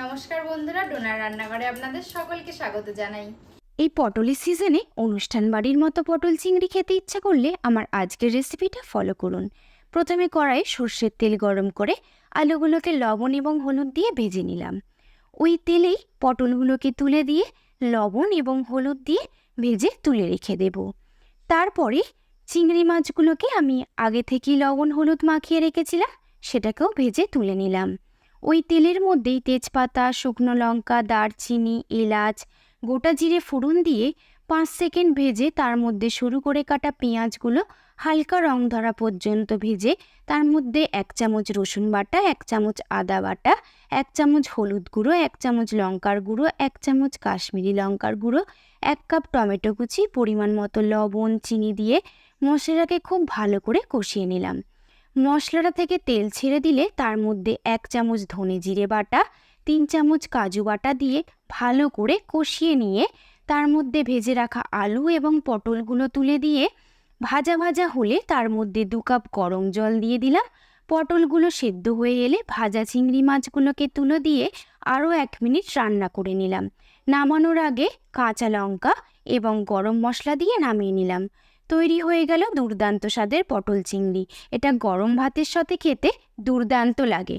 নমস্কার বন্ধুরা, ডোনার রান্নাঘরে আপনাদের সকলকে স্বাগত জানাই। এই পটলের সিজনে অনুষ্ঠান বাড়ির মতো পটল চিংড়ি খেতে ইচ্ছা করলে আমার আজকের রেসিপিটা ফলো করুন। প্রথমে কড়াইয়ে সর্ষের তেল গরম করে আলুগুলোকে লবণ এবং হলুদ দিয়ে ভেজে নিলাম। ওই তেলেই পটলগুলোকে তুলে দিয়ে লবণ এবং হলুদ দিয়ে ভেজে তুলে রেখে দেব। তারপরে চিংড়ি মাছগুলোকে আমি আগে থেকেই লবণ হলুদ মাখিয়ে রেখেছিলাম, সেটাকেও ভেজে তুলে নিলাম। ওই তেলের মধ্যেই তেজপাতা, শুকনো লঙ্কা, দারচিনি, এলাচ, গোটা জিরে ফোড়ন দিয়ে 5 সেকেন্ড ভেজে তার মধ্যে সরু করে কাটা পেঁয়াজগুলো হালকা রং ধরা পর্যন্ত ভেজে তার মধ্যে 1 চামচ রসুন বাটা, 1 চামচ আদা বাটা, 1 চামচ হলুদ গুঁড়ো, 1 চামচ লঙ্কার গুঁড়ো, 1 চামচ কাশ্মীরি লঙ্কার গুঁড়ো, 1 কাপ টমেটো কুচি, পরিমাণ মতো লবণ, চিনি দিয়ে মশলাটাকে খুব ভালো করে কষিয়ে নিলাম। মশলাটা থেকে তেল ছেড়ে দিলে তার মধ্যে 1 চামচ ধনে জিরে বাটা, 3 চামচ কাজু বাটা দিয়ে ভালো করে কষিয়ে নিয়ে তার মধ্যে ভেজে রাখা আলু এবং পটলগুলো তুলে দিয়ে ভাজা ভাজা হলে তার মধ্যে 2 কাপ গরম জল দিয়ে দিলাম। পটলগুলো সেদ্ধ হয়ে এলে ভাজা চিংড়ি মাছগুলোকে তুলে দিয়ে আরও 1 মিনিট রান্না করে নিলাম। নামানোর আগে কাঁচা লঙ্কা এবং গরম মশলা দিয়ে নামিয়ে নিলাম। তৈরি হয়ে গেল দুর্দান্ত স্বাদের পটল চিংড়ি। এটা গরম ভাতের সাথে খেতে দুর্দান্ত লাগে।